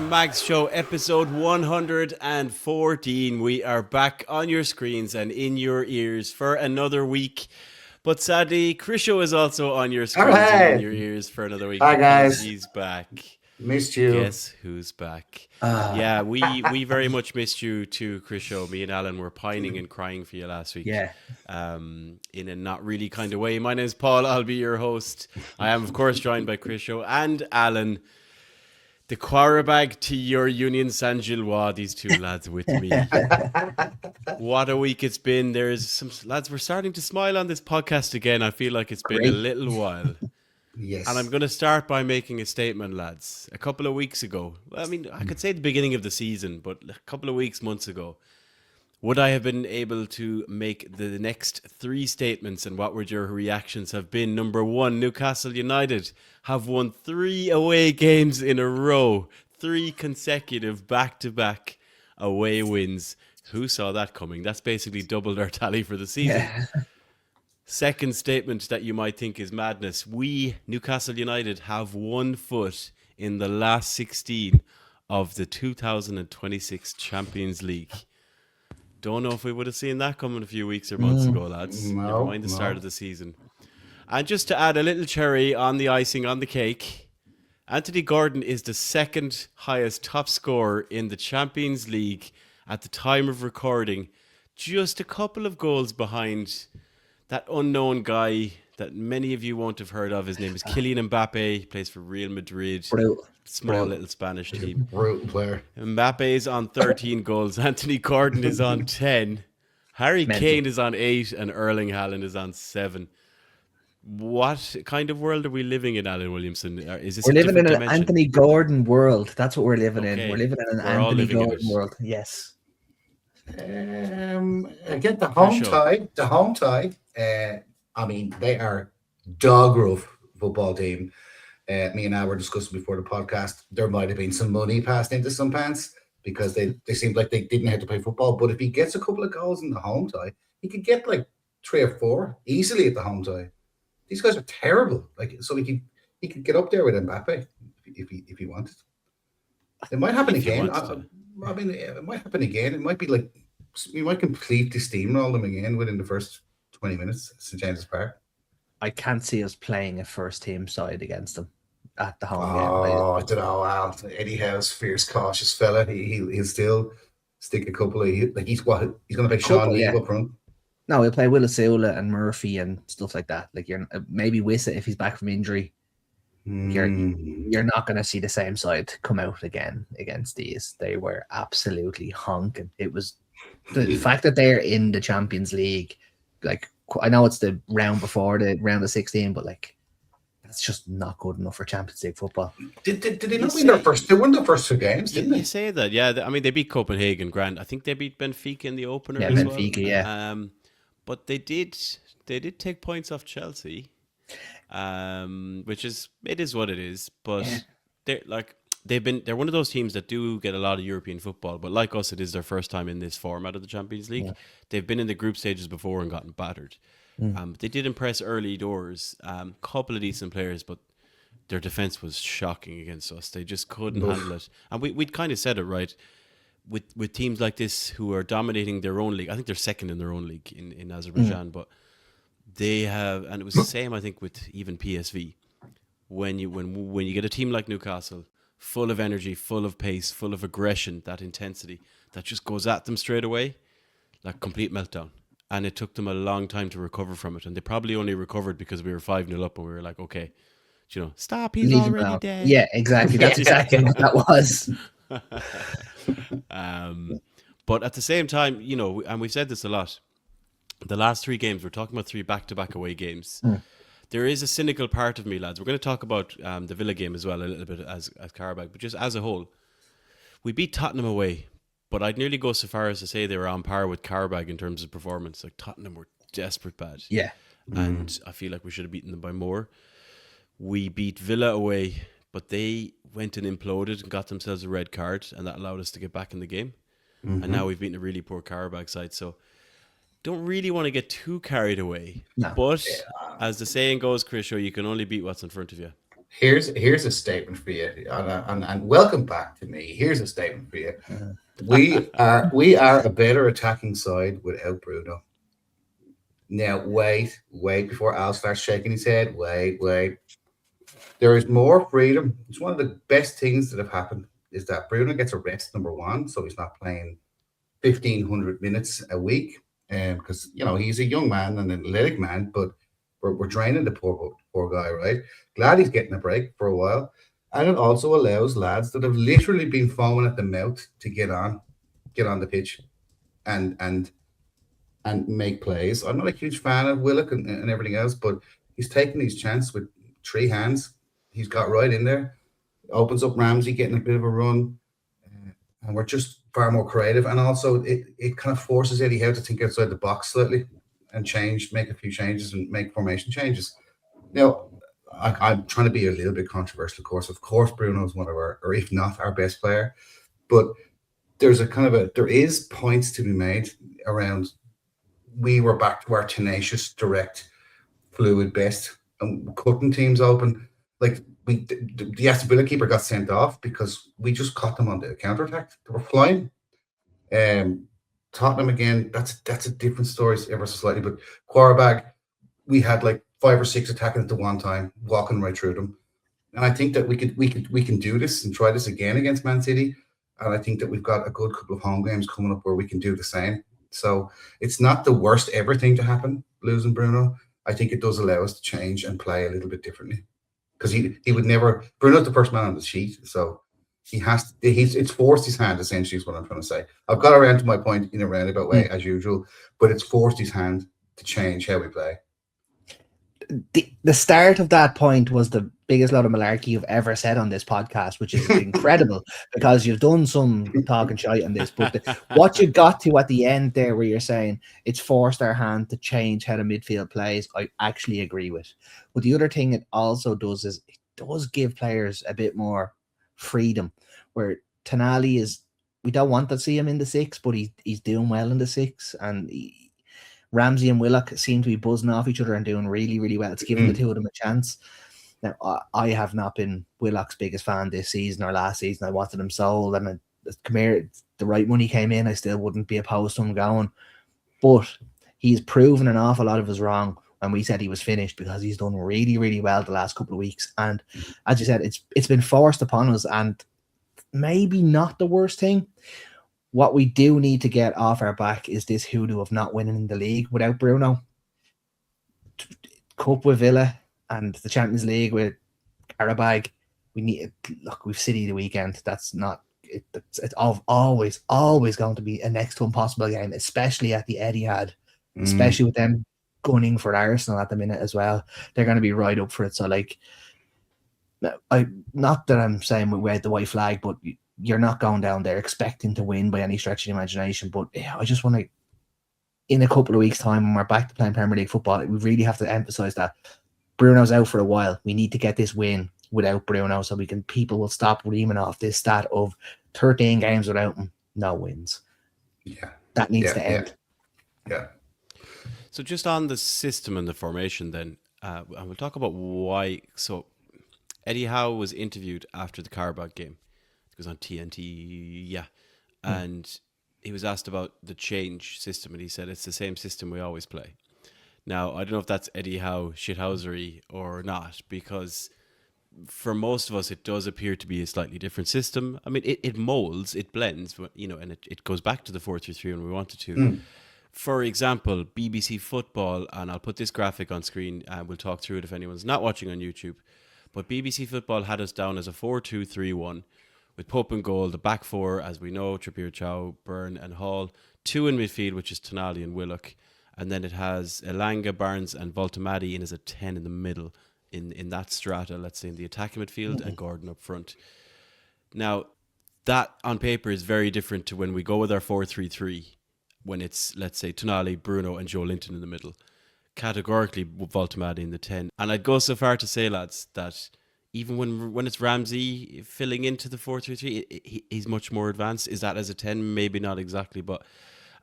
Mags Show, episode 114. We are back on your screens and in your ears for another week. But sadly, Krisho is also on your screens and in your ears for another week. Hi, guys. He's back. Missed you. Guess who's back? Yeah, we very much missed you too, Krisho. Me and Alan were pining and crying for you last week. Yeah. In a not really kind of way. My name is Paul. I'll be your host. I am, of course, joined by Krisho and Alan. The quarterback to your Union San Gillois, these two lads with me. What a week it's been. There's some lads, we're starting to smile on this podcast again. I feel like it's been a little while. Yes. And I'm going to start by making a statement, lads. A couple of weeks ago, I mean, I could say the beginning of the season, but a couple of months ago, would I have been able to make the next three statements, and what would your reactions have been? Number one, Newcastle United have won 3 away games in a row. 3 consecutive back-to-back away wins. Who saw that coming? That's basically doubled our tally for the season. Yeah. Second statement that you might think is madness. We, Newcastle United, have 1 foot in the last 16 of the 2026 Champions League. Don't know if we would have seen that coming a few weeks or months ago, lads. Never mind the start of the season. And just to add a little cherry on the icing on the cake, Anthony Gordon is the second highest top scorer in the Champions League at the time of recording. Just a couple of goals behind that unknown guy that many of you won't have heard of. His name is Kylian Mbappe. He plays for Real Madrid. Small little Spanish team. Brutal player. Mbappe is on 13 goals. Anthony Gordon is on 10. Harry Kane is on 8. And Erling Haaland is on 7. What kind of world are we living in, Alan Williamson? We're living in an Anthony Gordon world. That's what we're living in. We're living in an Anthony Gordon world. Yes. Again, the home tie. I mean, they are dog roof football team. Me and I were discussing before the podcast, there might have been some money passed into some pants because they seemed like they didn't have to play football. But if he gets a couple of goals in the home tie, he could get like 3 or 4 easily at the home tie. These guys are terrible. Like, so he could get up there with Mbappe if he wanted. It might happen again. I mean, it might happen again. It might be like we might completely steamroll them again within the first 20 minutes at St. James's Park. I can't see us playing a first team side against them at the home game. I don't know. Eddie Howe's fierce, cautious fella. He'll still stick a couple of he's going to play Sean Lee up front. No, he'll play Willisula and Murphy and stuff like that. Like you're maybe Wissa if he's back from injury. You're not going to see the same side come out again against these. They were absolutely honking. It was the fact that they're in the Champions League. Like, I know it's the round before the round of 16, but like that's just not good enough for Champions League football. Did they not win their first? They won their first 2 games, didn't they? You say that, yeah. I mean, they beat Copenhagen, grand. I think they beat Benfica in the opener. Yeah, as Benfica, well. Yeah. But they did take points off Chelsea, which is what it is. But they're one of those teams that do get a lot of European football, but like us, it is their first time in this format of the Champions League. Yeah. They've been in the group stages before and gotten battered. They did impress early doors. Couple of decent players, but their defense was shocking against us. They just couldn't handle it. And we'd kind of said it, right? With teams like this who are dominating their own league. I think they're second in their own league in Azerbaijan, but they have, and it was the same, I think, with even PSV. When you get a team like Newcastle, full of energy, full of pace, full of aggression, that intensity that just goes at them straight away, like complete meltdown. And it took them a long time to recover from it. And they probably only recovered because we were 5-0 up and we were like, okay, stop, he's already dead. Yeah, exactly. That's exactly what that was. But at the same time, and we've said this a lot, the last 3 games, we're talking about 3 back-to-back away games. There is a cynical part of me, lads. We're going to talk about the Villa game as well a little bit as Karabakh, but just as a whole, we beat Tottenham away, but I'd nearly go so far as to say they were on par with Karabakh in terms of performance. Like, Tottenham were desperate bad. Yeah. And I feel like we should have beaten them by more. We beat Villa away, but they went and imploded and got themselves a red card, and that allowed us to get back in the game. And now we've beaten a really poor Karabakh side, so don't really want to get too carried away. No. But as the saying goes, Krisho, you can only beat what's in front of you. Here's a statement for you, and welcome back to me. Here's a statement for you. We are a better attacking side without Bruno. Now wait before Al starts shaking his head. Wait. There is more freedom. It's one of the best things that have happened is that Bruno gets a rest, number one, so he's not playing 1,500 minutes a week. Because he's a young man and an athletic man, but we're draining the poor guy, right? Glad he's getting a break for a while. And it also allows lads that have literally been foaming at the mouth to get on the pitch and make plays. I'm not a huge fan of Willock and everything else, but he's taking his chance with 3 hands. He's got right in there, opens up Ramsey, getting a bit of a run, and we're just far more creative. And also, it kind of forces Eddie Howe to think outside the box slightly and make a few changes and make formation changes. Now, I'm trying to be a little bit controversial, of course. Of course, Bruno is one of our, or if not our best player, but there is points to be made around. We were back to our tenacious, direct, fluid best, and cutting teams open. Like the Aston Villa keeper got sent off because we just caught them on the counter attack. They were flying. Tottenham again. That's a different story ever so slightly. But Quarterback, we had like 5 or 6 attacking at the one time, walking right through them. And I think that we can do this and try this again against Man City. And I think that we've got a good couple of home games coming up where we can do the same. So it's not the worst ever thing to happen, losing Bruno. I think it does allow us to change and play a little bit differently. Because he would never, Bruno's the first man on the sheet. So it's forced his hand, essentially, is what I'm trying to say. I've got around to my point in a roundabout way, as usual, but it's forced his hand to change how we play. The start of that point was the biggest load of malarkey you've ever said on this podcast, which is incredible because you've done some talking shite on this. But what you got to at the end there, where you're saying it's forced our hand to change how the midfield plays, I actually agree with. But the other thing it also does is it does give players a bit more freedom. Where Tonali we don't want to see him in the 6, but he's doing well in the 6, and Ramsey and Willock seem to be buzzing off each other and doing really, really well. It's giving the two of them a chance. Now, I have not been Willock's biggest fan this season or last season. I wanted him sold, and come here, the right money came in, I still wouldn't be opposed to him going. But he's proven an awful lot of us wrong when we said he was finished, because he's done really, really well the last couple of weeks. And as you said, it's been forced upon us, and maybe not the worst thing. What we do need to get off our back is this hoodoo of not winning in the league without Bruno. Cup with Villa and the Champions League with Karabag. We've City the weekend. That's not it. It's always going to be a next to impossible game, especially at the Etihad, especially with them gunning for Arsenal at the minute as well. They're going to be right up for it. So, like, not that I'm saying we wear the white flag, but you're not going down there expecting to win by any stretch of the imagination. But I just want to, in a couple of weeks' time, when we're back to playing Premier League football, we really have to emphasise that Bruno's out for a while. We need to get this win without Bruno, so people will stop reaming off this stat of 13 games without him, no wins. Yeah, that needs to end. Yeah. So just on the system and the formation, then, and we'll talk about why. So Eddie Howe was interviewed after the Karabakh game. It was on TNT, yeah. And he was asked about the change system, and he said it's the same system we always play. Now, I don't know if that's Eddie Howe shithousery or not, because for most of us, it does appear to be a slightly different system. I mean, it molds, it blends, and it goes back to the 4-3-3 when we wanted to. For example, BBC Football, and I'll put this graphic on screen, and we'll talk through it if anyone's not watching on YouTube, but BBC Football had us down as a 4-2-3-1, with Pope in goal, the back 4, as we know, Trippier, Chow, Byrne and Hall. 2 in midfield, which is Tonali and Willock. And then it has Elanga, Barnes and Voltamati in as a 10 in the middle, in that strata, let's say, in the attacking midfield, and Gordon up front. Now, that on paper is very different to when we go with our 4-3-3, when it's, let's say, Tonali, Bruno and Joe Linton in the middle. Categorically, Voltamati in the 10. And I'd go so far to say, lads, that even when it's Ramsey filling into the 4-3-3, he's much more advanced. Is that as a 10? Maybe not exactly. But,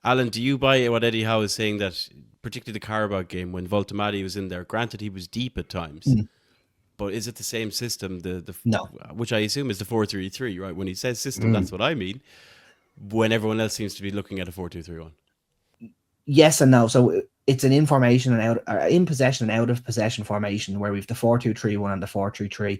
Alan, do you buy what Eddie Howe is saying, that particularly the Karabakh game, when Voltamati was in there, granted he was deep at times, But is it the same system? No. Which I assume is the 4-3-3, right? When he says system, that's what I mean. When everyone else seems to be looking at a 4-2-3-1. Yes and no. So it's an in formation and out, in possession and out of possession formation where we've the 4-2-3-1 and the 4-3-3.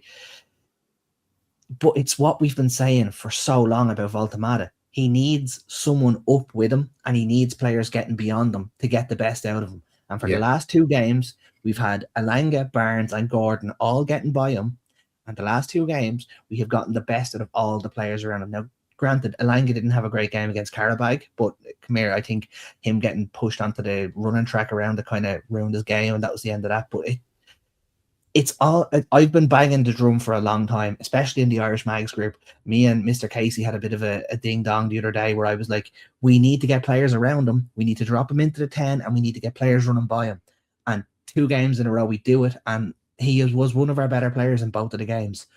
But it's what we've been saying for so long about Voltemata. He needs someone up with him, and he needs players getting beyond him to get the best out of him. And for the last 2 games, we've had Elanga, Barnes, and Gordon all getting by him. And the last 2 games, we have gotten the best out of all the players around him. Now, granted, Elanga didn't have a great game against Karabag, but come here, I think him getting pushed onto the running track around it kind of ruined his game, and that was the end of that. But it's all, I've been banging the drum for a long time, especially in the Irish Mags group. Me and Mr. Casey had a bit of a ding dong the other day where I was like, we need to get players around him. We need to drop him into the 10 and we need to get players running by him. And 2 games in a row, we do it. And he was one of our better players in both of the games.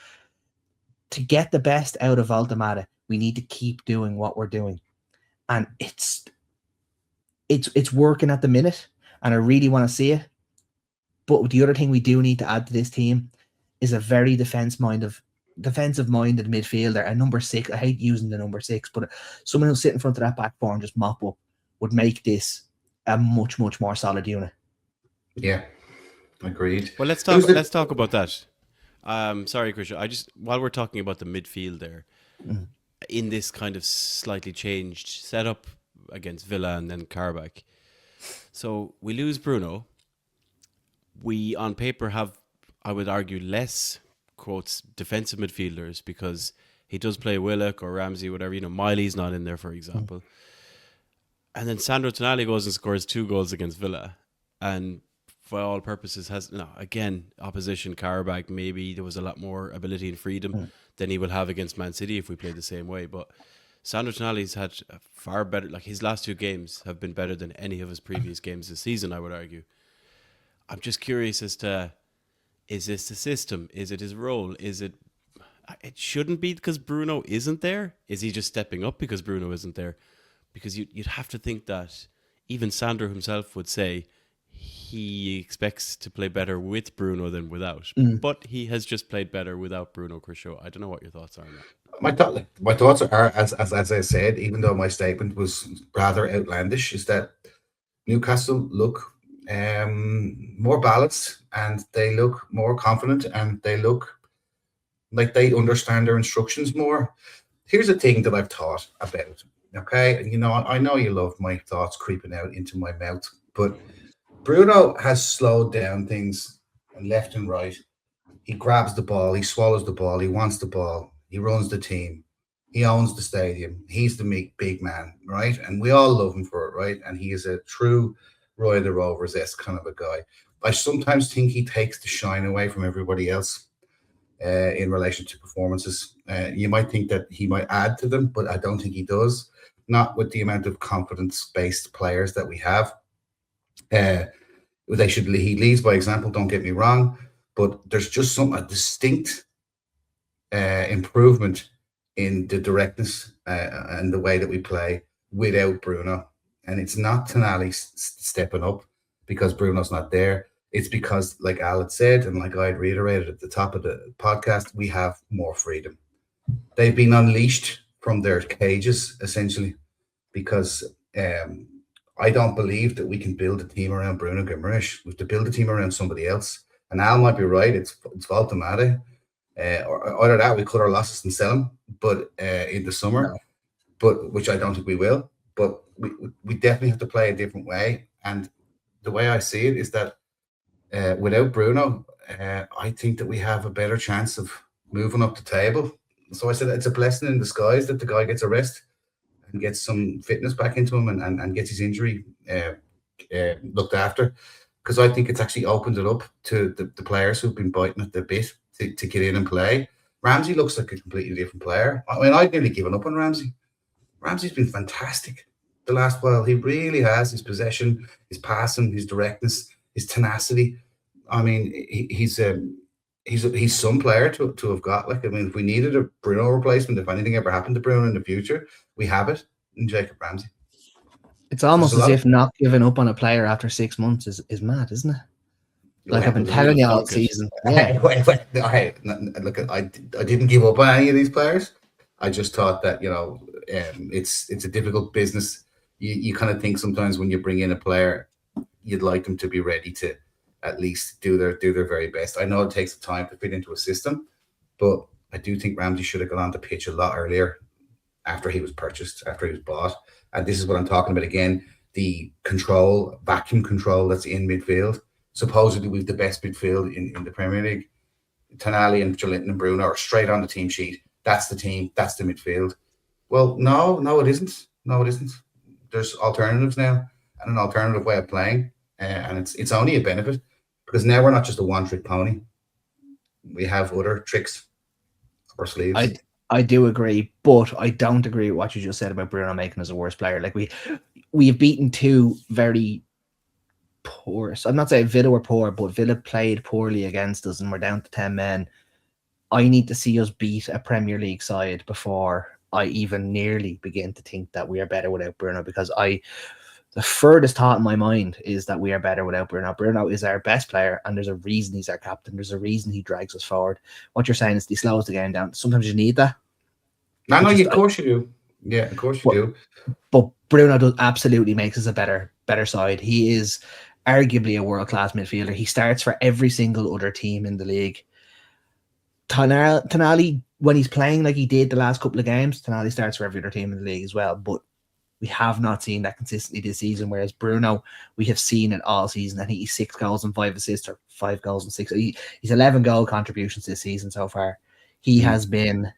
To get the best out of Voltemata, we need to keep doing what we're doing. And it's working at the minute. And I really want to see it. But the other thing we do need to add to this team is a very defensive-minded midfielder, a number 6. I hate using the number 6, but someone who'll sit in front of that back four and just mop up would make this a much, much more solid unit. Yeah, agreed. Well, let's talk about that. Sorry, Christian. While we're talking about the midfield there, in this kind of slightly changed setup against Villa and then Karabakh. So we lose Bruno. We, on paper, have, I would argue, less, quotes, defensive midfielders because he does play Willock or Ramsey, whatever. Miley's not in there, for example. And then Sandro Tonali goes and scores 2 goals against Villa. And for all purposes has, again, opposition, Karabakh, maybe there was a lot more ability and freedom than he will have against Man City if we play the same way. But Sandro Tonali's had a far better, his last 2 games have been better than any of his previous games this season, I would argue. I'm just curious as to, is this the system? Is it his role? It shouldn't be because Bruno isn't there? Is he just stepping up because Bruno isn't there? Because you'd have to think that even Sandro himself would say he expects to play better with Bruno than without. But he has just played better without Bruno, Criscio. I don't know what your thoughts are on that. My thoughts are, as I said, even though my statement was rather outlandish, is that Newcastle look more balanced and they look more confident and they look like they understand their instructions more. Here's a thing that I've thought about, okay? And I know you love my thoughts creeping out into my mouth, but Bruno has slowed down things left and right. He grabs the ball, he swallows the ball, he wants the ball, he runs the team, he owns the stadium, he's the big man, right? And we all love him for it, right? And he is a true Roy of the Rovers-esque kind of a guy. I sometimes think he takes the shine away from everybody else in relation to performances. You might think that he might add to them, but I don't think he does. Not with the amount of confidence-based players that we have. He leads by example, don't get me wrong, but there's just a distinct improvement in the directness and the way that we play without Bruno. And it's not Tonali stepping up because Bruno's not there. It's because, like Al had said, and like I had reiterated at the top of the podcast, we have more freedom. They've been unleashed from their cages, essentially, because I don't believe that we can build a team around Bruno Guimaraes. We have to build a team around somebody else. And Al might be right. It's Voltemata. Or either that, we cut our losses and sell him, but in the summer, but which I don't think we will. But we definitely have to play a different way. And the way I see it is that without Bruno, I think that we have a better chance of moving up the table. So I said it's a blessing in disguise that the guy gets a rest and gets some fitness back into him and gets his injury looked after. Because I think it's actually opened it up to the players who've been biting at the bit to get in and play. Ramsey looks like a completely different player. I mean, I'd nearly given up on Ramsey. Ramsey's been fantastic the last while. He really has. His possession, his passing, his directness, his tenacity. I mean, he's some player to have got. Like, I mean, if we needed a Bruno replacement, if anything ever happened to Bruno in the future, we have it in Jacob Ramsey. It's almost as if not giving up on a player after 6 months is mad, isn't it? Like I've been telling you all season. Yeah. Look, I didn't give up on any of these players. I just thought that, it's a difficult business. You kind of think sometimes when you bring in a player, you'd like them to be ready to at least do their very best. I know it takes time to fit into a system, but I do think Ramsey should have gone on the pitch a lot earlier after he was purchased, after he was bought. And this is what I'm talking about again, the vacuum control that's in midfield. Supposedly we've the best midfield in the Premier League. Tonali and Joelinton and Bruno are straight on the team sheet. That's the team. That's the midfield. Well, no, it isn't. No, it isn't. There's alternatives now and an alternative way of playing. And it's only a benefit because now we're not just a one-trick pony. We have other tricks up our sleeves. I do agree, but I don't agree with what you just said about Bruno making us a worse player. Like we have beaten two very poor. So I'm not saying Villa were poor, but Villa played poorly against us and we're down to 10 men. I need to see us beat a Premier League side before I even nearly begin to think that we are better without Bruno, because the furthest thought in my mind is that we are better without Bruno. Bruno is our best player, and there's a reason he's our captain. There's a reason he drags us forward. What you're saying is he slows the game down. Sometimes you need that. No, of course you do. Yeah, of course you do. But Bruno absolutely makes us a better side. He is arguably a world-class midfielder. He starts for every single other team in the league. Tonali, when he's playing like he did the last couple of games, Tonali starts for every other team in the league as well. But we have not seen that consistently this season, whereas Bruno, we have seen it all season. I think he's 6 goals and 5 assists, or 5 goals and 6. He's 11 goal contributions this season so far. He has been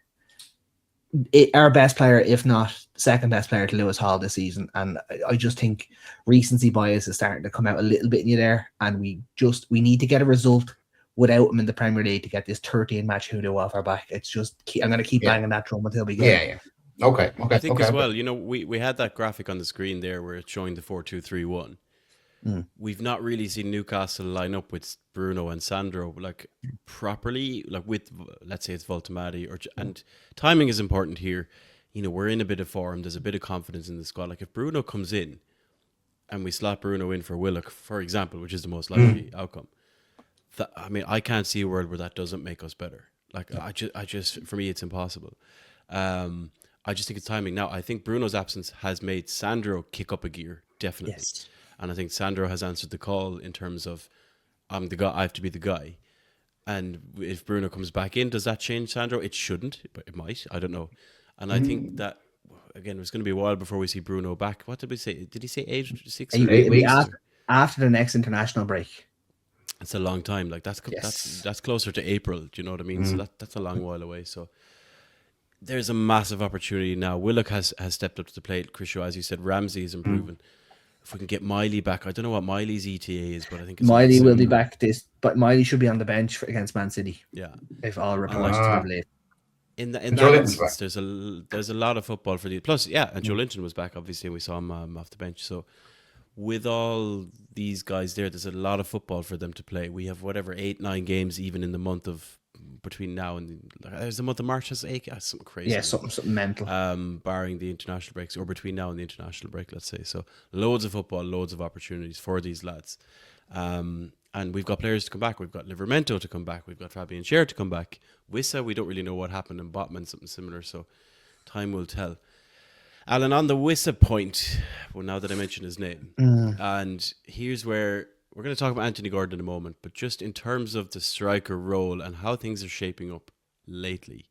our best player, if not second best player to Lewis Hall this season. And I just think recency bias is starting to come out a little bit in you there. And we need to get a result without him in the Premier League to get this 13-match hoodoo off our back. It's just, I'm going to keep banging that drum until we get it. Yeah. Okay. I think as well, we had that graphic on the screen there where it's showing the 4-2-3-1. We've not really seen Newcastle line up with Bruno and Sandro like properly, like with, let's say it's Voltemati, and timing is important here. We're in a bit of form. There's a bit of confidence in the squad. Like if Bruno comes in and we slot Bruno in for Willock, for example, which is the most likely outcome. I can't see a world where that doesn't make us better. Like I just for me, it's impossible. I just think it's timing. Now, I think Bruno's absence has made Sandro kick up a gear, definitely. Yes. And I think Sandro has answered the call in terms of, I'm the guy, I have to be the guy. And if Bruno comes back in, does that change Sandro? It shouldn't, but it might. I don't know. And I think that, again, it's going to be a while before we see Bruno back. What did we say? Did he say 8 weeks? After the next international break. It's a long time. Like that's closer to April. Do you know what I mean? So that's a long while away. So there's a massive opportunity now. Willock has stepped up to the plate. Chris, as you said, Ramsey is improving. If we can get Miley back, I don't know what Miley's ETA is, but I think Miley will be back but Miley should be on the bench against Man City. Yeah, if all reports to believe. In that instance, there's a lot of football for the plus. Yeah, and Joelinton was back. Obviously, we saw him off the bench. So with all these guys there's a lot of football for them to play. We have 8-9 games even in the month of between now and there's the month of March has 8 something crazy. Yeah, something mental. Barring the international breaks, or between now and the international break, let's say. So loads of football, loads of opportunities for these lads. And we've got players to come back. We've got Livermento to come back. We've got Fabian Schär to come back. Wissa, we don't really know what happened in Botman, something similar. So time will tell. Alan, on the Wissa point, well, now that I mentioned his name, and here's where we're going to talk about Anthony Gordon in a moment, but just in terms of the striker role and how things are shaping up lately.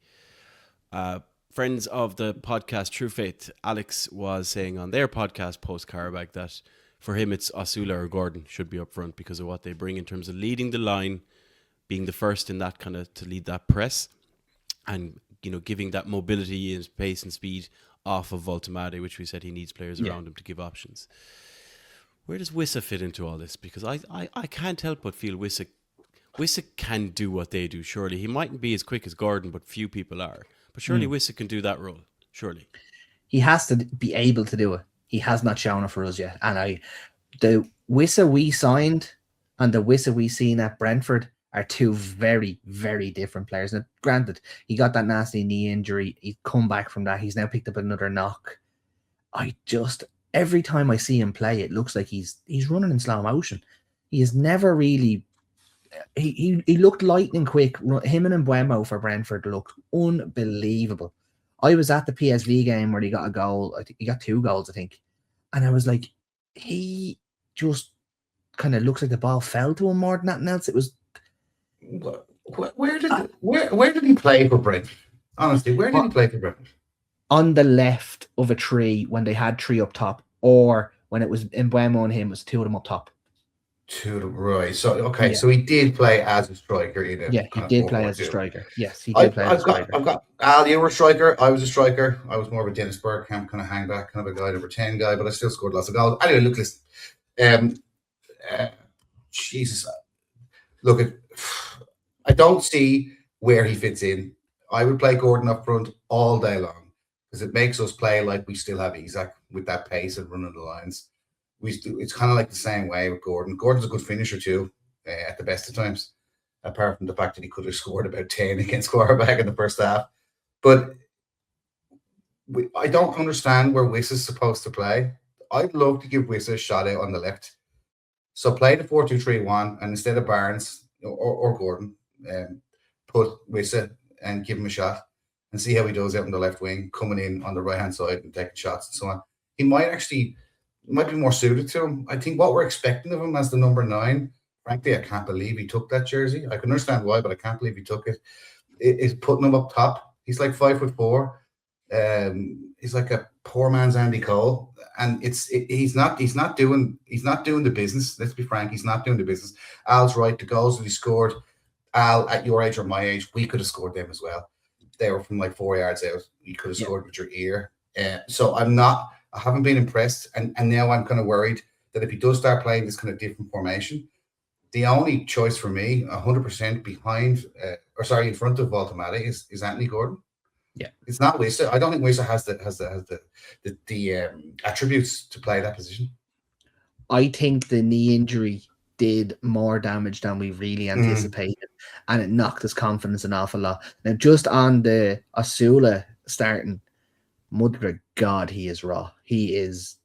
Friends of the podcast True Faith, Alex was saying on their podcast post Karabakh that for him it's Osula or Gordon should be up front because of what they bring in terms of leading the line, being the first in that kind of to lead that press, and giving that mobility and pace and speed off of Voltemati, which we said he needs players around him to give options. Where does Wissa fit into all this? Because I can't help but feel Wissa can do what they do, surely. He mightn't be as quick as Gordon, but few people are. But surely Wissa can do that role, surely. He has to be able to do it. He has not shown it for us yet. And the Wissa we signed and the Wissa we seen at Brentford are two very, very different players. Now, granted, he got that nasty knee injury. He's come back from that. He's now picked up another knock. Every time I see him play, it looks like he's running in slow motion. He has never really he looked lightning quick. Him and Mbeumo for Brentford looked unbelievable. I was at the PSV game where he got a goal. I think he got 2 goals, I think. And I was like, he just kind of looks like the ball fell to him more than anything else. It was. Where did he play for Brentford? Honestly, where did he play for Brentford? On the left of a tree when they had 3 up top, or when it was Mbeumo and him, it was 2 of them up top. 2 of them, right. So, okay, Yeah. so he did play as a striker. He did play as a striker. Yes, he I've did play as a striker. I've got Al, you were a striker. I was a striker. I was more of a Dennis Bergkamp kind of hang back, kind of a guy, number 10 guy, but I still scored lots of goals. Anyway, look, listen. Jesus. Look, I don't see where he fits in. I would play Gordon up front all day long because it makes us play like we still have Isak with that pace and running the lines. It's kind of like the same way with Gordon. Gordon's a good finisher too, at the best of times, apart from the fact that he could have scored about 10 against Quarterback in the first half. But I don't understand where Wiss is supposed to play. I'd love to give Wiss a shot out on the left. So play the 4-2-3-1, and instead of Barnes or Gordon, put Wissa and give him a shot and see how he does out on the left wing, coming in on the right-hand side and taking shots and so on. He might be more suited to him. I think what we're expecting of him as the number 9, frankly, I can't believe he took that jersey. I can understand why, but I can't believe he took it. It's putting him up top. He's like 5'4". He's like a poor man's Andy Cole, and he's not doing the business. Let's be frank, he's not doing the business. Al's right. The goals that he scored, Al, at your age or my age, we could have scored them as well. They were from like 4 yards out. You could have scored with your ear. So I haven't been impressed, and now I'm kind of worried that if he does start playing this kind of different formation, the only choice for me, 100% behind, in front of Voltamata is Anthony Gordon. Yeah, it's not Wissa. I don't think Wissa has the attributes to play that position. I think the knee injury did more damage than we really anticipated, and it knocked his confidence an awful lot. Now, just on the Osula starting, mother of God, he is raw. He is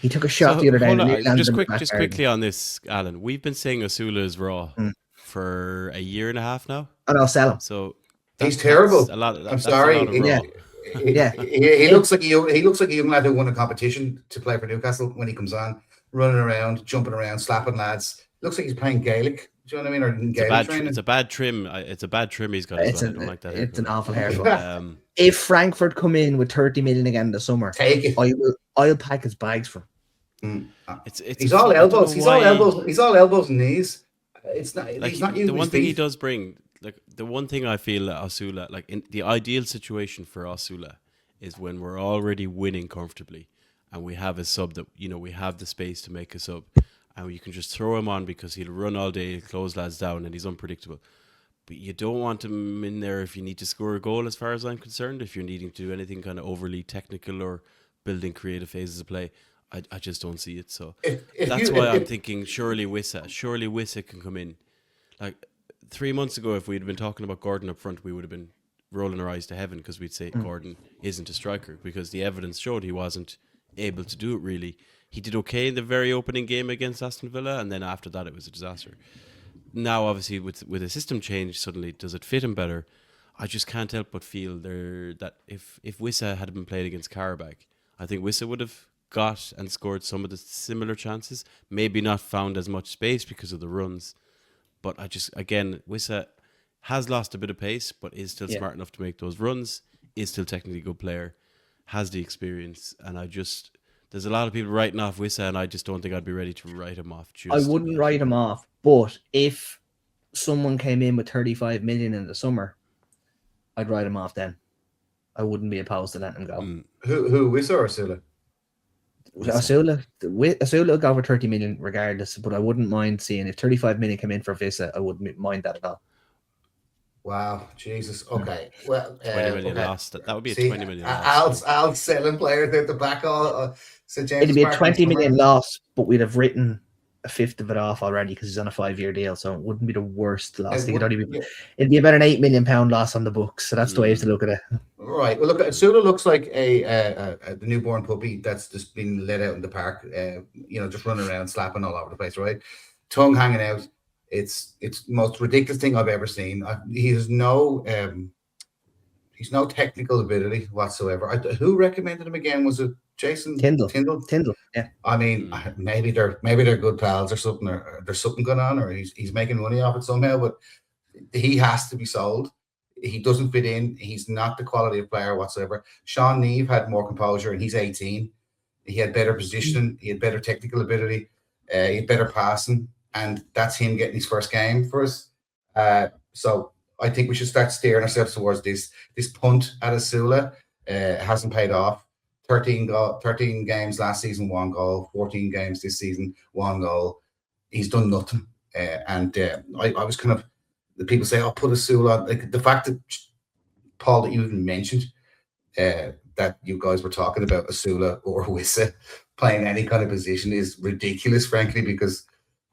he took a shot the other day. Just quickly on this, Alan. We've been saying Osula is raw for a year and a half now. And I'll sell him. So he's terrible. I'm sorry. He looks like a young lad who won a competition to play for Newcastle when he comes on, running around, jumping around, slapping lads. Looks like he's playing Gaelic. Do you know what I mean? Or Gaelic training. It's a bad trim. It's a bad trim he's got. I don't like that. It's an awful haircut. If Frankfurt come in with 30 million again in the summer, take it. I'll pack his bags for him. He's all elbows. He's all elbows and knees. It's not. Like, he's not using the one his thing feet. he does bring. Like the one thing I feel that Osula, like in the ideal situation for Osula, is when we're already winning comfortably, and we have a sub that we have the space to make a sub, and you can just throw him on because he'll run all day, he'll close lads down, and he's unpredictable. But you don't want him in there if you need to score a goal, as far as I'm concerned. If you're needing to do anything kind of overly technical or building creative phases of play, I just don't see it. So that's why I'm thinking surely Wissa can come in. Like 3 months ago, if we'd been talking about Gordon up front, we would have been rolling our eyes to heaven because we'd say Gordon isn't a striker, because the evidence showed he wasn't able to do it really. He did okay in the very opening game against Aston Villa, and then after that it was a disaster. Now, obviously, with a system change, suddenly does it fit him better? I just can't help but feel that if Wissa had been played against Karabakh, I think Wissa would have got and scored some of the similar chances. Maybe not found as much space because of the runs, but Wissa has lost a bit of pace, but is still smart enough to make those runs. Is still technically a good player, has the experience, and there's a lot of people writing off Wissa, and I just don't think I'd be ready to write him off. I wouldn't write him off, but if someone came in with 35 million in the summer, I'd write him off then. I wouldn't be opposed to letting him go. Who, Wissa or Osula? Osula will go for 30 million regardless, but I wouldn't mind seeing if 35 million came in for Wissa. I wouldn't mind that at all. Wow, Jesus. Okay, well, 20 million lost. That would be a 20 million loss. Al's selling players at the back. St. James It'd be Park a 20 million loss, but we'd have written a fifth of it off already because he's on a 5-year deal, so it wouldn't be the worst loss. It'd be about an £8 million loss on the books, so that's the way to look at it. Right. Well, look, Osula looks like the newborn puppy that's just been let out in the park. Just running around, slapping all over the place. Right, tongue hanging out. It's the most ridiculous thing I've ever seen. He has no he's no technical ability whatsoever. Who recommended him again? Was it Jason Tyndall? Yeah. I mean, maybe they're good pals or something, or there's something going on, or he's making money off it somehow. But he has to be sold. He doesn't fit in. He's not the quality of player whatsoever. Sean Neve had more composure, and he's 18. He had better positioning. He had better technical ability. He had better passing, and that's him getting his first game for us. So I think we should start steering ourselves towards this. This punt at Asula hasn't paid off. 13 games last season, 1 goal. 14 games this season, 1 goal. He's done nothing. I was kind of, the people say, "Oh, put Asula." Like the fact that, Paul, that you even mentioned that you guys were talking about Asula or Wissa playing any kind of position is ridiculous, frankly, because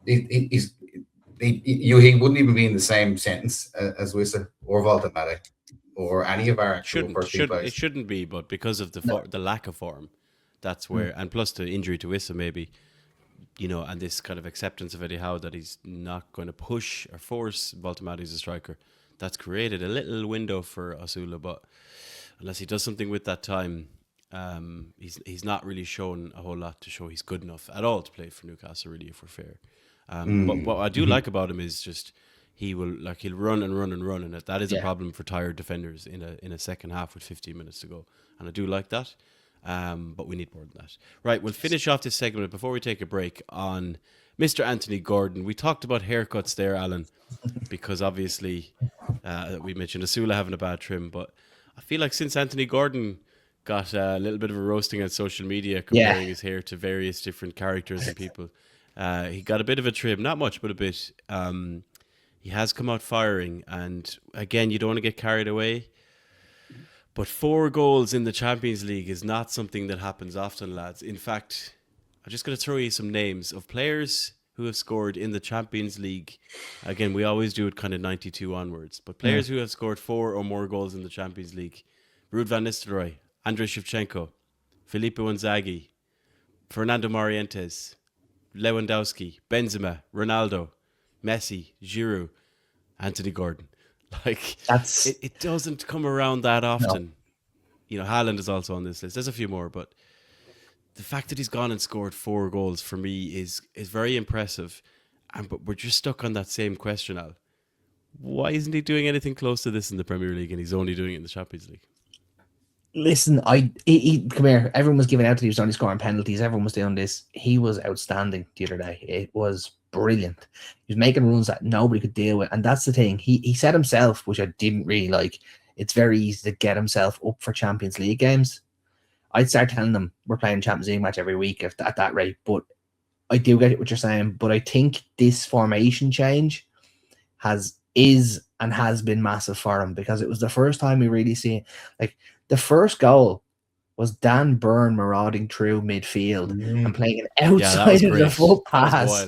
he wouldn't even be in the same sentence as Wissa or Voltamata or any of our actual first team players. It shouldn't be, but because of the lack of form, that's where, and plus the injury to Wissa maybe, and this kind of acceptance of Eddie Howe that he's not going to push or force Voltamata as a striker, that's created a little window for Asula, but unless he does something with that time, he's not really shown a whole lot to show he's good enough at all to play for Newcastle, really, if we're fair. But what I do like about him is just he'll run and run and run, and that is a problem for tired defenders in a second half with 15 minutes to go, and I do like that. But we need more than that. Right, we'll finish off this segment before we take a break on Mr. Anthony Gordon. We talked about haircuts there, Alan, because obviously we mentioned Asula having a bad trim, but I feel like since Anthony Gordon got a little bit of a roasting on social media comparing his hair to various different characters and people, he got a bit of a trim, not much, but a bit. He has come out firing, and again, you don't want to get carried away. But 4 goals in the Champions League is not something that happens often, lads. In fact, I'm just going to throw you some names of players who have scored in the Champions League. Again, we always do it kind of 92 onwards. But players who have scored 4 or more goals in the Champions League. Ruud van Nistelrooy, Andrei Shevchenko, Filippo Inzaghi, Fernando Morientes, Lewandowski, Benzema, Ronaldo, Messi, Giroud, Anthony Gordon. Like, it doesn't come around that often. No. Haaland is also on this list. There's a few more, but the fact that he's gone and scored 4 goals for me is very impressive. But we're just stuck on that same question, Al. Why isn't he doing anything close to this in the Premier League, and he's only doing it in the Champions League? Listen, come here. Everyone was giving out that he was only scoring penalties. Everyone was doing this. He was outstanding the other day. It was brilliant. He was making runs that nobody could deal with. And that's the thing. He said himself, which I didn't really like, it's very easy to get himself up for Champions League games. I'd start telling them we're playing Champions League match every week at that rate. But I do get what you're saying. But I think this formation change has been massive for him, because it was the first time we really see, like, the first goal was Dan Burn marauding through midfield and playing an outside of the foot pass.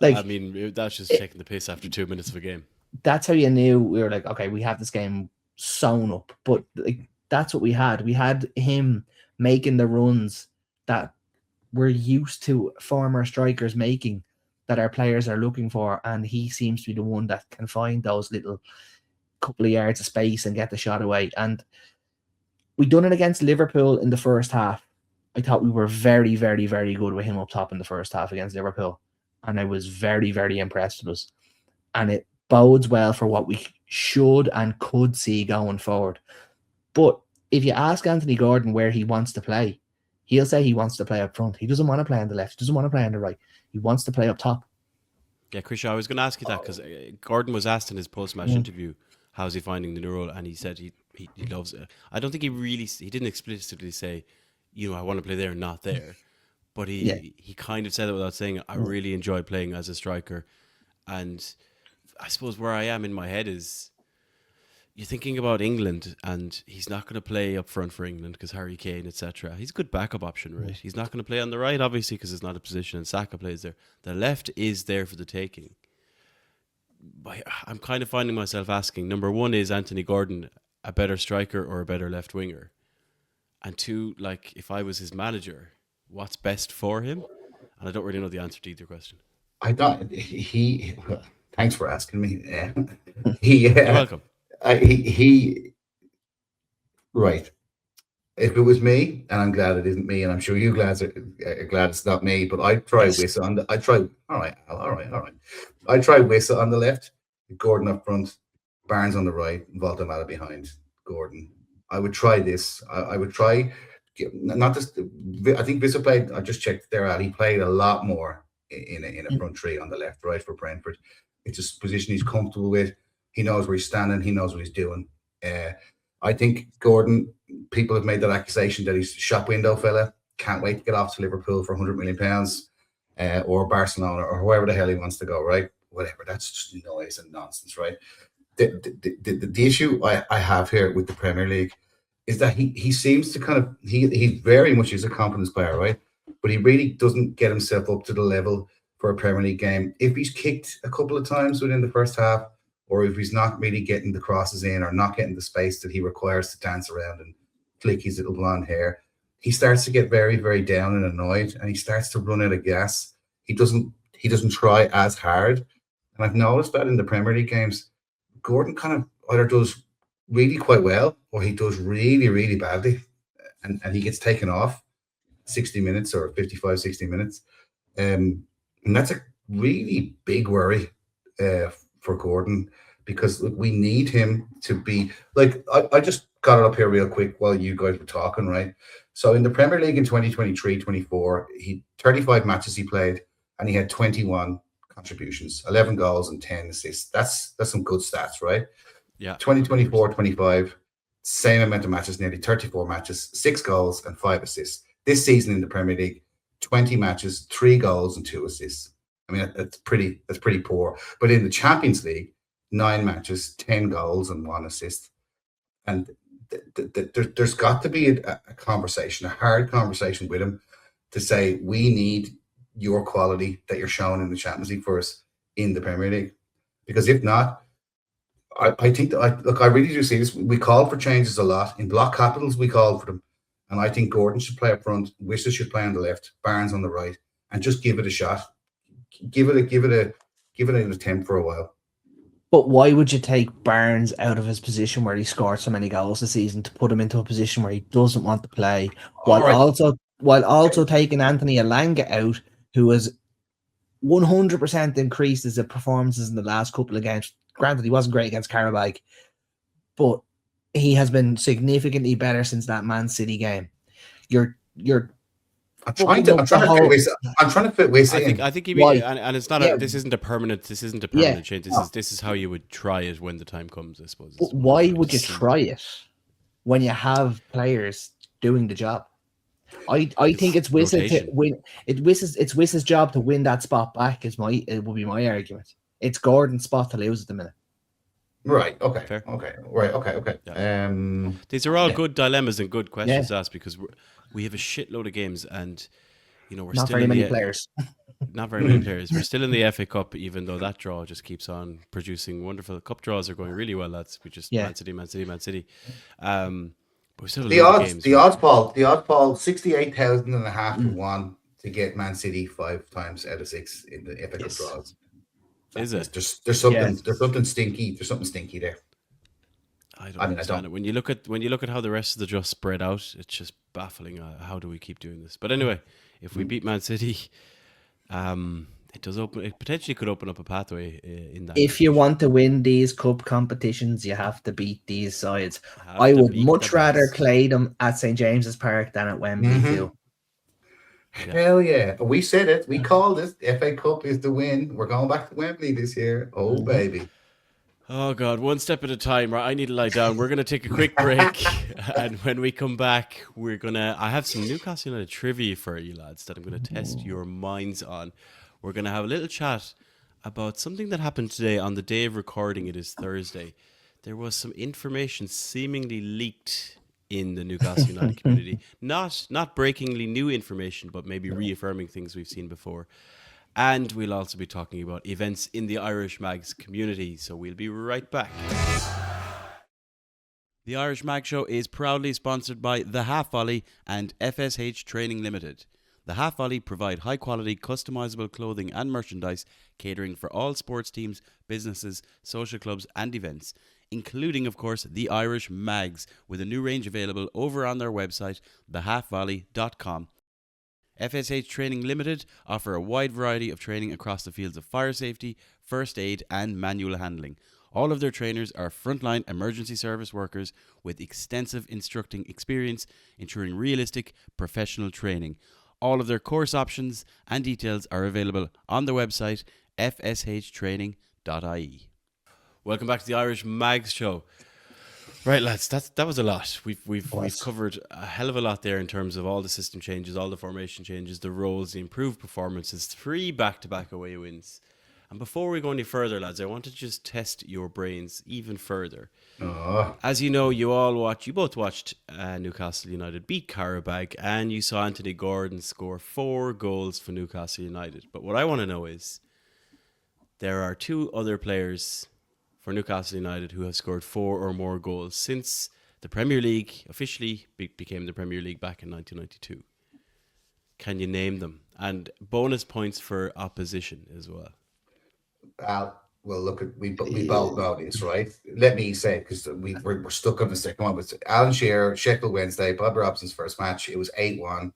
Like, I mean, that's just taking the piss after 2 minutes of a game. That's how you knew we were like, okay, we have this game sewn up. But like, that's what we had. We had him making the runs that we're used to former strikers making, that our players are looking for, and he seems to be the one that can find those little couple of yards of space and get the shot away. And we done it against Liverpool in the first half. I thought we were very, very, very good with him up top in the first half against Liverpool, and I was very, very impressed with us. And it bodes well for what we should and could see going forward. But if you ask Anthony Gordon where he wants to play, he'll say he wants to play up front. He doesn't want to play on the left. He doesn't want to play on the right. He wants to play up top. Yeah, Chris, I was going to ask you that, because Gordon was asked in his post-match interview, how's he finding the new role? And he said he loves it. I don't think he didn't explicitly say, I want to play there and not there. But he kind of said it without saying it. I really enjoy playing as a striker. And I suppose where I am in my head is, you're thinking about England, and he's not going to play up front for England because Harry Kane, etc. He's a good backup option, right? He's not going to play on the right, obviously, because it's not a position, and Saka plays there. The left is there for the taking. I'm kind of finding myself asking, number one, is Anthony Gordon a better striker or a better left winger? And two, like, if I was his manager, what's best for him? And I don't really know the answer to either question. I don't. He. Thanks for asking me. He. You're welcome. He. Right. If it was me, and I'm glad it isn't me, and I'm sure you glad glad it's not me, but I'd try Yes. Wissa on the. I try. All right. I'd try Wissa on the left, Gordon up front, Barnes on the right, Voltamata behind Gordon. I would try this. I would try. Not just. I think Wissa played. I just checked there out. He played a lot more in a front three on the left, right for Brentford. It's a position he's comfortable with. He knows where he's standing. He knows what he's doing. I think Gordon, people have made that accusation that he's a shop window fella, can't wait to get off to Liverpool for £100 million, or Barcelona, or wherever the hell he wants to go, right? Whatever, that's just noise and nonsense, right? The issue I have here with the Premier League is that he seems to kind of, he very much is a confidence player, right? But he really doesn't get himself up to the level for a Premier League game. If he's kicked a couple of times within the first half, or if he's not really getting the crosses in or not getting the space that he requires to dance around and flick his little blonde hair, he starts to get very, very down and annoyed, and he starts to run out of gas. He doesn't try as hard. And I've noticed that in the Premier League games, Gordon kind of either does really quite well or he does really, really badly. And he gets taken off 60 minutes or 55, 60 minutes. And that's a really big worry for Gordon, because look, we need him to be like, I just got it up here real quick while you guys were talking, right? So in the Premier League in 2023-24, he 35 matches he played and he had 21 contributions, 11 goals and 10 assists. That's some good stats, right? Yeah. 2024-25, same amount of matches, nearly 34 matches, 6 goals and 5 assists. This season in the Premier League, 20 matches, 3 goals and 2 assists. I mean, that's pretty poor. But in the Champions League, 9 matches, 10 goals and 1 assist. And there's got to be a conversation, a hard conversation with him to say, we need your quality that you're showing in the Champions League for us in the Premier League. Because if not, I think that I really do see this. We called for changes a lot. In block capitals, we called for them. And I think Gordon should play up front, Wissa should play on the left, Barnes on the right, and just give it a shot. Give it an attempt for a while. But why would you take Barnes out of his position where he scored so many goals this season to put him into a position where he doesn't want to play, while also taking Anthony Elanga out, who has 100% increased his performances in the last couple of games? Granted, he wasn't great against Karabakh, but he has been significantly better since that Man City game. I'm trying to fit Wissa in. I think you mean, and it's not this isn't a permanent change. This is how you would try it when the time comes, I suppose. But why would you try it when you have players doing the job? I think it's Wissa to win. It's Wissa's job to win that spot back. It would be my argument. It's Gordon's spot to lose at the minute. Right. Okay. Fair. Okay. Right. Okay. Yeah. These are all good dilemmas and good questions asked, because we have a shitload of games, and we're not still very many players. Not very many players. We're still in the FA Cup, even though that draw just keeps on producing wonderful cup draws. Are going really well, lads. We just Man City. But we still have the odds, Paul, 68,500 to 1 to get Man City 5 times out of 6 in the FA Cup draws. Is it? There's something stinky. There's something stinky there. I don't understand it. When you look at how the rest of the draw spread out, it's just baffling. How do we keep doing this? But anyway, if we beat Man City, it potentially could open up a pathway in that. If you want to win these cup competitions, you have to beat these sides. I would much rather play them at St. James's Park than at Wembley too. Hell yeah. We said it. We called it. FA Cup is the win. We're going back to Wembley this year. Oh, baby. Oh, God. One step at a time. Right, I need to lie down. We're going to take a quick break. And when we come back, I have some Newcastle United trivia for you lads that I'm going to test your minds on. We're going to have a little chat about something that happened today. On the day of recording, it is Thursday. There was some information seemingly leaked in the Newcastle United community. Not breakingly new information, but maybe reaffirming things we've seen before. And we'll also be talking about events in the Irish Mags community. So we'll be right back. The Irish Mag Show is proudly sponsored by The Half Volley and FSH Training Limited. The Half Volley provide high-quality, customizable clothing and merchandise catering for all sports teams, businesses, social clubs and events, including, of course, the Irish Mags, with a new range available over on their website, thehalfvolley.com. FSH Training Limited offer a wide variety of training across the fields of fire safety, first aid and manual handling. All of their trainers are frontline emergency service workers with extensive instructing experience, ensuring realistic, professional training. All of their course options and details are available on their website, fshtraining.ie. Welcome back to the Irish Mags Show. Right, lads, that was a lot. We've covered a hell of a lot there in terms of all the system changes, all the formation changes, the roles, the improved performances, 3 back-to-back away wins. And before we go any further, lads, I want to just test your brains even further. As you know, you both watched Newcastle United beat Qarabag, and you saw Anthony Gordon score 4 goals for Newcastle United. But what I want to know is, there are 2 other players for Newcastle United who have scored 4 or more goals since the Premier League officially became the Premier League back in 1992. Can you name them? And bonus points for opposition as well. Well, look, we both know this, right? Let me say, because we're stuck on the second one. But Alan Shearer, Sheffield Wednesday, Bob Robson's first match, it was 8-1,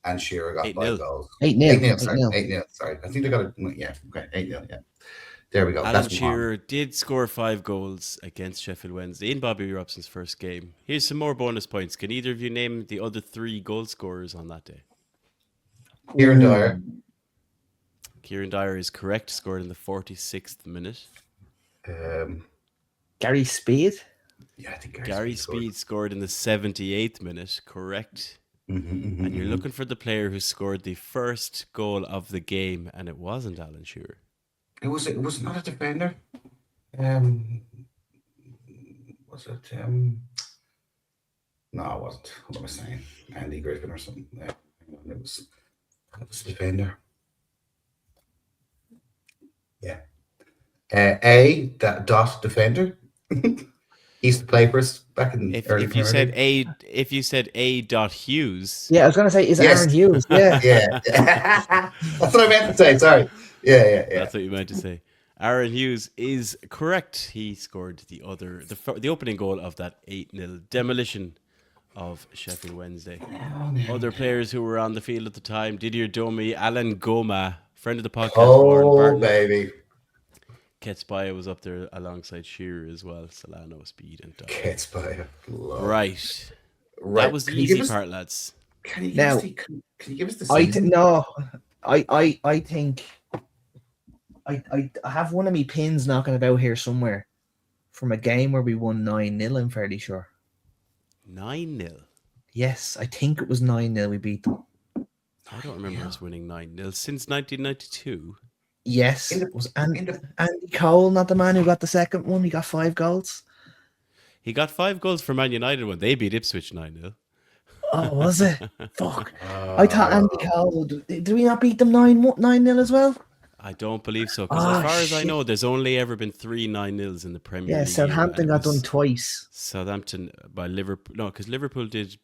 and Shearer got 5 goals. 8-0. 8-0, sorry. I think they got it. Yeah, okay, 8-0, yeah. There we go. Alan Shearer did score 5 goals against Sheffield Wednesday in Bobby Robson's first game. Here's some more bonus points. Can either of you name the other 3 goal scorers on that day? Kieran Dyer. Kieran Dyer is correct, scored in the 46th minute. Gary Speed? Yeah, I think Gary Speed scored in the 78th minute, correct. And you're looking for the player who scored the first goal of the game, and it wasn't Alan Shearer. It was not a defender. Was it? No, it wasn't. What am I saying? Andy Griffin or something. Yeah, it was a defender. Yeah. Dot defender. He used to play for us back in early. If you said A. Dot Hughes. Yeah, I was going to say, Aaron Hughes? Yeah. Yeah. That's what I meant to say. Sorry. Yeah. That's what you meant to say. Aaron Hughes is correct. He scored the opening goal of that 8-0 demolition of Sheffield Wednesday. Other players who were on the field at the time: Didier Domi, Alan Goma, friend of the podcast. Oh, baby. Ketspire was up there alongside Shearer as well. Solano, Speed, and Dyer. Ketspire. Right. That was the easy part, lads. Can you give us the season? I think I have one of me pins knocking about here somewhere from a game where we won 9-0, I'm fairly sure. 9-0? Yes, I think it was 9-0 we beat them. I don't remember us winning 9-0 since 1992. Yes, it was Andy Cole, not the man who got the second one. He got 5 goals. He got 5 goals for Man United when they beat Ipswich 9-0. Oh, was it? Fuck. I thought Andy Cole... Did we not beat them 9-0 as well? I don't believe so, because as far as I know, there's only ever been 3 9-0s in the Premier League. Yeah, Southampton got done twice. Southampton by Liverpool. No, because Liverpool did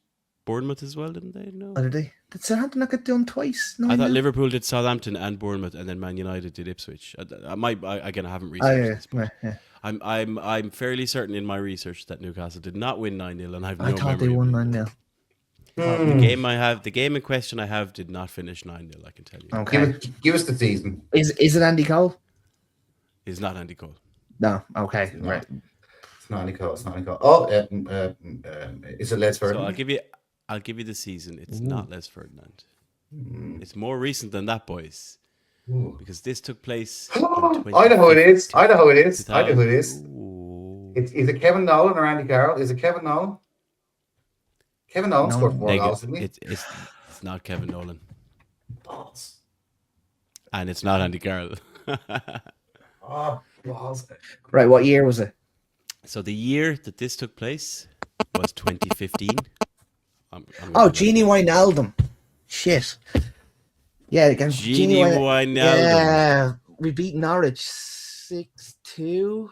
Bournemouth as well, didn't they? No. Oh, did they? Did Southampton not get done twice? 9-0? I thought Liverpool did Southampton and Bournemouth, and then Man United did Ipswich. I haven't researched this. Yeah. I'm fairly certain in my research that Newcastle did not win 9-0, and I thought they won 9-0. The game in question I have did not finish 9-0, I can tell you. Okay. Give us the season. Is it Andy Cole? It's not Andy Cole. No. Okay. No. Right. It's not Andy Cole. Oh, is it Les Ferdinand? So I'll give you the season. It's not Les Ferdinand. It's more recent than that, boys. Because this took place. I know who it is. I know who it is. Is it Kevin Nolan or Andy Carroll? Is it Kevin Nolan? Kevin Nolan scored 4 goals, didn't he? It's not Kevin Nolan. Balls. And it's not Andy Carroll. Balls. Right, what year was it? So the year that this took place was 2015. Genie Wijnaldum. Shit. Yeah, against Genie Wijnaldum. Yeah, we beat Norwich 6-2.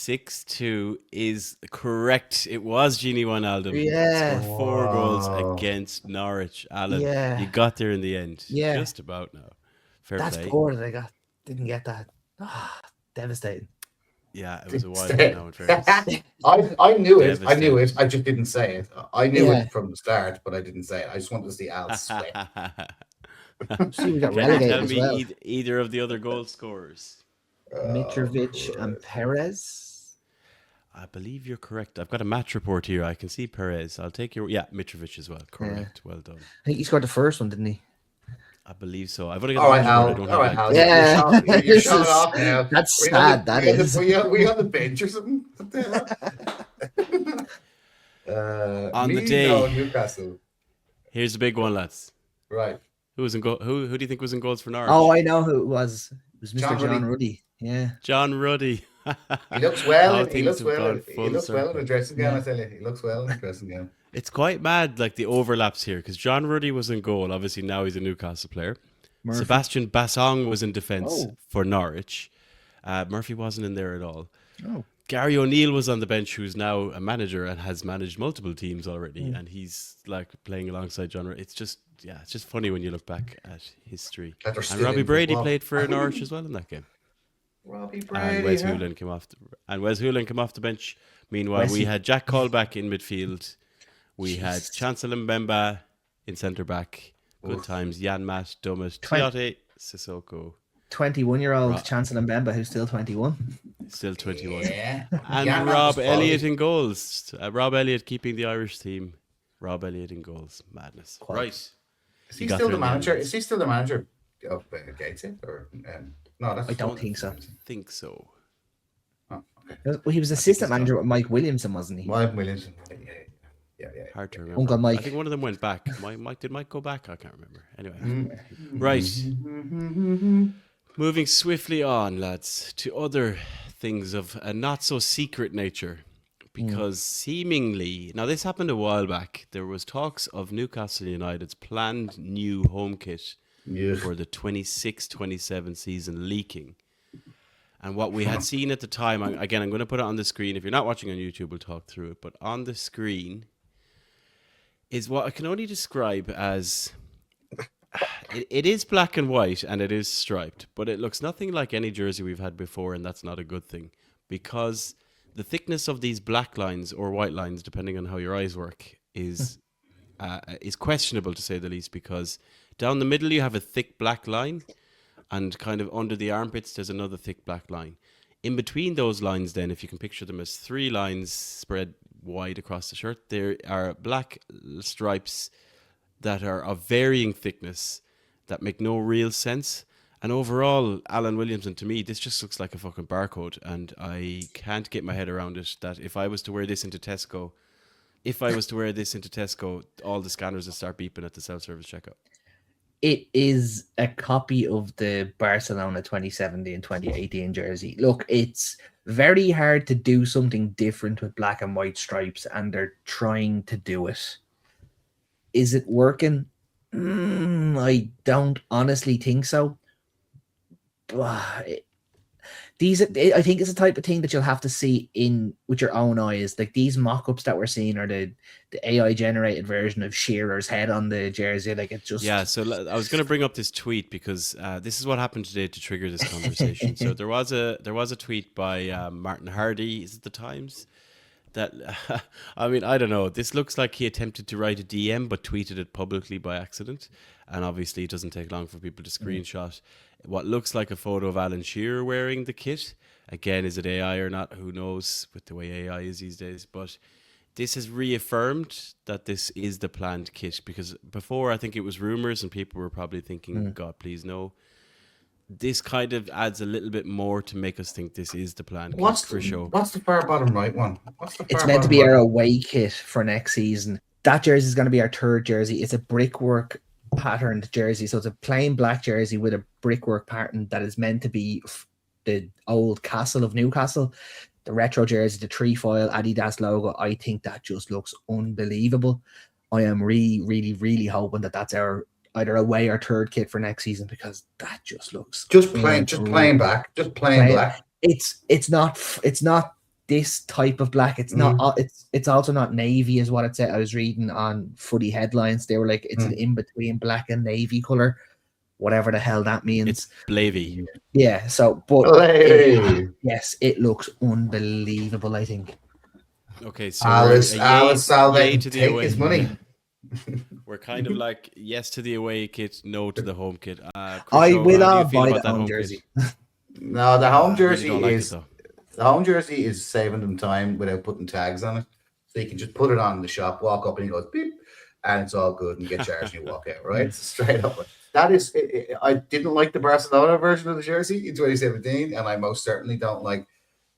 6-2 is correct. It was Gini Wijnaldum. Yeah. Scored 4 goals Wow. against Norwich. Alan, Yeah. you got there in the end. Yeah. Just about now. Fair That's play. poor that didn't get that. Devastating. Yeah, it was a while ago now, in fairness. I knew it. I knew Devastating. it. I just didn't say it. I knew Yeah. it from the start, but I didn't say it. I just wanted to see Al sweat. See, we got Can you relegated tell as me well. either of the other goal scorers? Mitrovic and Perez. I believe you're correct. I've got a match report here. I can see Perez. I'll take your... Yeah, Mitrovic as well. Correct. Well done. I think he scored the first one, didn't he? I believe so. I've only got All the right, match Al. report. I don't All right, have Al. like, Yeah. You're This showing is- off now. That's Were you sad, that is. Were you on the bench or something? What the hell? On the me, day. no, Newcastle. Here's the big one, lads. Right. Who was in goal? Who do you think was in goals for Norwich? Oh, I know who it was. It was Mr. John John Ruddy. Ruddy. Yeah. John Ruddy. He looks well. How He things looks have well. gone He full looks well in circle. the dressing gown. Yeah. I tell you, he looks well in the dressing gown. It's quite mad, like the overlaps here, because John Ruddy was in goal. Obviously, now he's a Newcastle player. Murphy. Sebastian Bassong was in defence Oh. for Norwich. Murphy wasn't in there at all. Oh. Gary O'Neill was on the bench, who's now a manager and has managed multiple teams already, Mm. and he's like playing alongside John Ruddy. It's just funny when you look back at history. That they're And still Robbie in Brady football. played for Norwich as well in that game. Robbie And Brady. Wes huh? Hoolahan came off. Wes Hoolahan came off the bench. Meanwhile, we Wesy. had Jack Callback in midfield. We had Jesus. Chancellor Mbemba in centre back. Good Oof. times. Jan Matt, Dummett, Twen- Tiote, Sissoko. 21-year-old Right. Chancellor Mbemba, who's still 21. Still 21. Yeah. And Yeah, that Rob was Elliott quality. in goals. Rob Elliott keeping the Irish team. Rob Elliott in goals. Madness. Quality. Right. Is he You got still there the in the end, manager? lads. Is he still the manager of Gateshead? Or no? That's I don't think so. Think so. Oh, okay. Well, he was think assistant he's manager gone. with Mike Williamson, wasn't he? Mike Williamson. Yeah. Hard to remember. Uncle Mike. I think one of them went back. Did Mike go back? I can't remember. Anyway. Mm. Right. Moving swiftly on, lads, to other things of a not so secret nature. Because seemingly, now this happened a while back, there was talks of Newcastle United's planned new home kit Yeah. for the 26-27 season leaking. And what we had seen at the time, again, I'm going to put it on the screen. If you're not watching on YouTube, we'll talk through it. But on the screen is what I can only describe as... It is black and white and it is striped, but it looks nothing like any jersey we've had before, and that's not a good thing. Because the thickness of these black lines or white lines, depending on how your eyes work, is questionable to say the least, because down the middle you have a thick black line, and kind of under the armpits there's another thick black line. In between those lines then, if you can picture them as 3 lines spread wide across the shirt, there are black stripes that are of varying thickness that make no real sense. And overall, Alan Williamson, to me, this just looks like a fucking barcode, and I can't get my head around it, that if I was to wear this into Tesco, all the scanners would start beeping at the self-service checkout. It is a copy of the Barcelona 2017-2018 jersey. Look, it's very hard to do something different with black and white stripes, and they're trying to do it. Is it working? I don't honestly think so. I think it's the type of thing that you'll have to see in with your own eyes. Like these mock-ups that we're seeing are the AI generated version of Shearer's head on the jersey. Like it's just So I was going to bring up this tweet because this is what happened today to trigger this conversation. So there was a tweet by Martin Hardy, is it the Times? That I mean, I don't know. This looks like he attempted to write a DM but tweeted it publicly by accident. And obviously it doesn't take long for people to screenshot what looks like a photo of Alan Shearer wearing the kit. Again, is it AI or not? Who knows with the way AI is these days. But this has reaffirmed that this is the planned kit, because before I think it was rumors and people were probably thinking, God, please no. This kind of adds a little bit more to make us think this is the planned kit for sure. What's the far bottom right one? it's meant to be our away kit for next season. That jersey is going to be our third jersey. It's a brickwork patterned jersey. So it's a plain black jersey with a brickwork pattern that is meant to be the old castle of Newcastle. The retro jersey, the trefoil Adidas logo. I think that just looks unbelievable. I am really, really hoping that that's our either away or third kit for next season, because that just looks just plain black. It's not this type of black. It's not. It's also not navy, is what it said. I was reading on footy headlines. They were like, it's an in between black and navy color, whatever the hell that means. It's blavy. Yeah. So, but yes, it looks unbelievable. I think. Okay, so Alice yay to the take away. his money. We're kind of like yes to the away kit, no to the home kit. I will not buy the home jersey. No, the home jersey really is the home jersey is saving them time without putting tags on it. So you can just put it on in the shop, walk up, and it goes beep, and it's all good, and you get charged and you walk out. Right, straight up. That is. I didn't like the Barcelona version of the jersey in 2017, and I most certainly don't like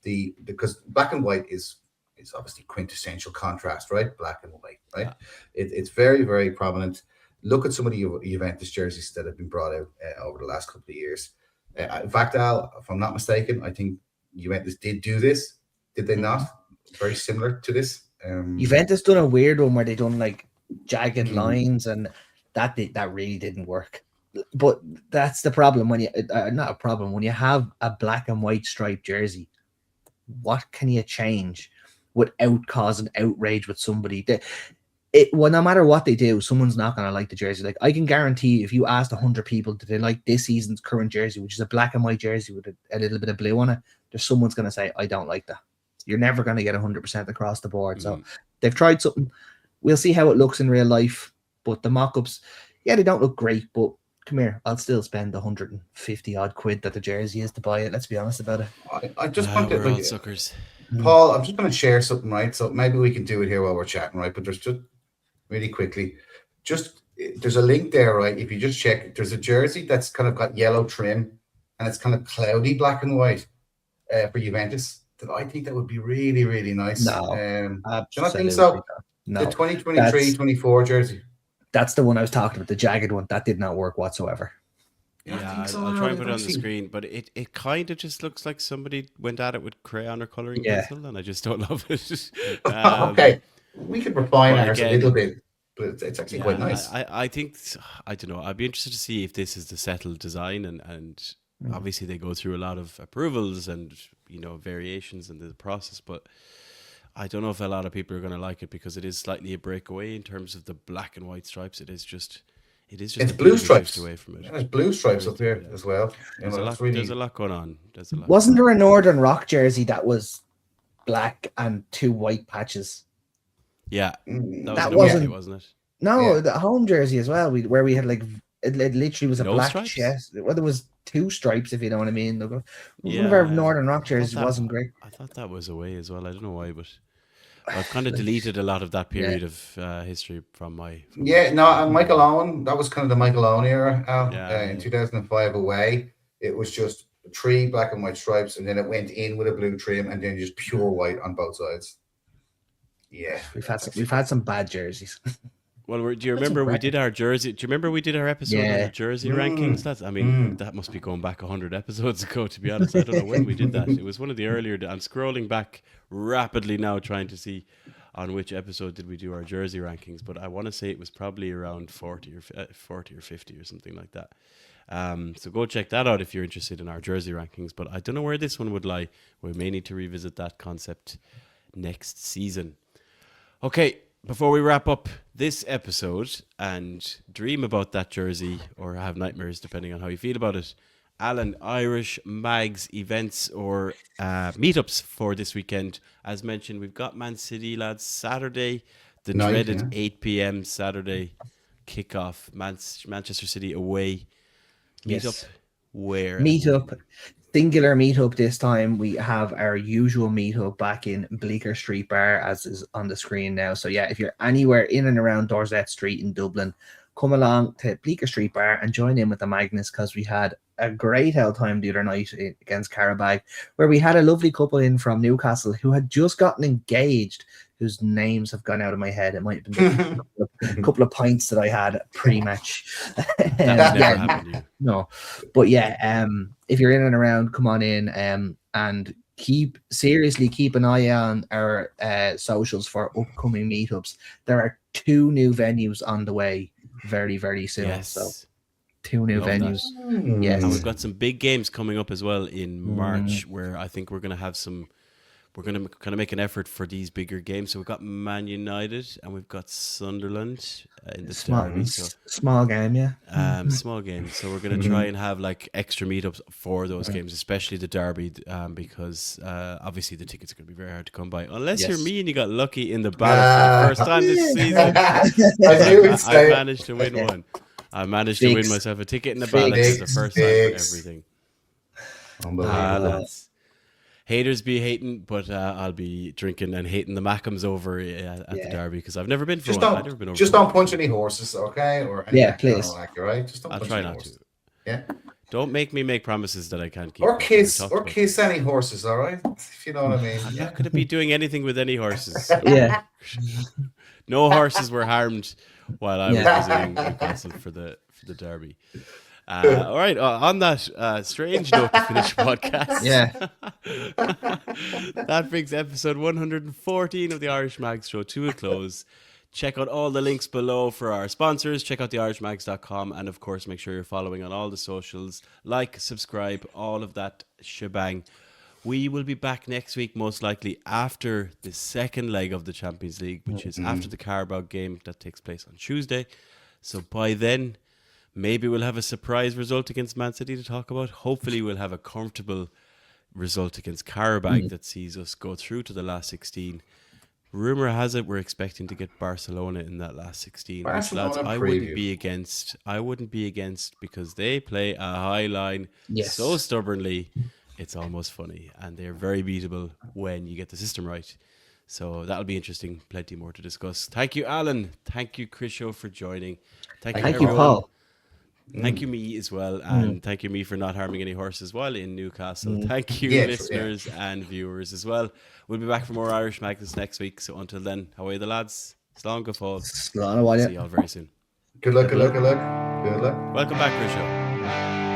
because black and white is obviously quintessential contrast, right? Black and white, right? Yeah. It's very, very prominent. Look at some of the Juventus jerseys that have been brought out over the last couple of years. In fact, Al, if I'm not mistaken, I think Juventus did do this. Did they not? Very similar to this. Juventus done a weird one where they done like jagged lines, and that really didn't work. But that's the problem when you not a problem when you have a black and white striped jersey. What can you change without causing outrage with somebody? Well, no matter what they do, someone's not going to like the jersey. Like, I can guarantee if you asked 100 people, do they like this season's current jersey, which is a black and white jersey with a little bit of blue on it, there's someone's going to say, I don't like that. You're never going to get 100% across the board. So they've tried something. We'll see how it looks in real life. But the mock-ups, yeah, they don't look great, but come here, I'll still spend 150 odd quid that the jersey is to buy it. Let's be honest about it. I just want to, all suckers. Paul, I'm just going to share something, right? So maybe we can do it here while we're chatting, right? But there's just really quickly, there's a link there, right? If you just check, there's a jersey that's kind of got yellow trim and it's kind of cloudy black and white for Juventus. I think that would be really, really nice. No, do you not think so? No, the 2023-24 jersey. That's the one I was talking about, the jagged one. That did not work whatsoever. Yeah, I'll try and put it on the screen, but it kind of just looks like somebody went at it with crayon or coloring pencil, and I just don't love it. Okay, we could refine ours a little bit, but it's actually quite nice. I think, I don't know, I'd be interested to see if this is the settled design, and obviously they go through a lot of approvals and, you know, variations in the process, but I don't know if a lot of people are going to like it because it is slightly a breakaway in terms of the black and white stripes. It's blue stripes away from it. Yeah, there's blue stripes up there as well. There's a lot going on. Wasn't there a Northern Rock jersey that was black and two white patches? Yeah, that wasn't it? No, the home jersey as well. Where we had like it literally was a black stripes? chest. Well, there was two stripes, if you know what I mean. One of our Northern Rock jerseys wasn't great. I thought that was away as well. I don't know why, but I've kind of deleted a lot of that period of history from my. Michael Owen. That was kind of the Michael Owen era. In 2005 away, it was just 3 black and white stripes, and then it went in with a blue trim, and then just pure white on both sides. Yeah, we've had some bad jerseys. Well, do you remember we did our jersey? Do you remember we did our episode on the jersey rankings? That must be going back 100 episodes ago. To be honest, I don't know when we did that. It was one of the earlier. I'm scrolling back rapidly now, trying to see on which episode did we do our jersey rankings. But I want to say it was probably around 40 or 50 or something like that. So go check that out if you're interested in our jersey rankings. But I don't know where this one would lie. We may need to revisit that concept next season. Okay. Before we wrap up this episode and dream about that jersey or have nightmares, depending on how you feel about it, Alan, Irish Mags events or meetups for this weekend. As mentioned, we've got Man City, lads, Saturday, the dreaded 8 p.m. Saturday kickoff, Manchester City away. Meetup where? Meetup. Singular meetup this time. We have our usual meetup back in Bleecker Street Bar, as is on the screen now. So yeah, if you're anywhere in and around Dorset Street in Dublin, come along to Bleecker Street Bar and join in with the Magnus, because we had a great hell time the other night against Carabag, where we had a lovely couple in from Newcastle who had just gotten engaged, whose names have gone out of my head. It might have been a couple of pints that I had pre-match. That never happened to you. No, but yeah, if you're in and around, come on in and keep an eye on our socials for upcoming meetups. There are 2 new venues on the way very, very soon. Yes. So 2 new venues. Yes. And we've got some big games coming up as well in March, where I think we're going to have some we're going to kind of make an effort for these bigger games. So we've got Man United and we've got Sunderland in the derby. So small game, yeah. small game. So we're going to try and have like extra meetups for those games, especially the derby, because obviously the tickets are going to be very hard to come by. Unless you're me and you got lucky in the battle for the first time this season. I managed to win one. I managed to win myself a ticket in the ballot for the first time for everything. Haters be hating, but I'll be drinking and hating the Mackems over at the derby because I've never been for one. I've never been over. Just don't punch any horses, okay? Or please. Right? Just don't I'll punch try any not horses. to. Yeah. Don't make me make promises that I can't keep. Or kiss any horses, all right? If you know what I mean. I'm not going to be doing anything with any horses. Yeah. No horses were harmed while I was visiting Newcastle for the derby. All right, on that strange note to finish the podcast. Yeah. That brings episode 114 of the Irish Mags Show to a close. Check out all the links below for our sponsors. Check out theirishmags.com. And of course, make sure you're following on all the socials. Like, subscribe, all of that shebang. We will be back next week, most likely after the second leg of the Champions League, which is after the Carabao game that takes place on Tuesday. So by then, maybe we'll have a surprise result against Man City to talk about. Hopefully we'll have a comfortable result against Karabakh that sees us go through to the last 16. Rumour has it we're expecting to get Barcelona in that last 16. Which, lads, I wouldn't be against because they play a high line so stubbornly. It's almost funny. And they're very beatable when you get the system right. So that'll be interesting. Plenty more to discuss. Thank you, Alan. Thank you, Krisho, for joining. Thank you, Paul. Thank you, me, as well. And thank you, me, for not harming any horses while in Newcastle. Thank you, listeners and viewers as well. We'll be back for more Irish Magnus next week. So until then, how are you, the lads? Slán go fóill. Slán a bhaile. See y'all very soon. Good luck. Welcome back, Krisho.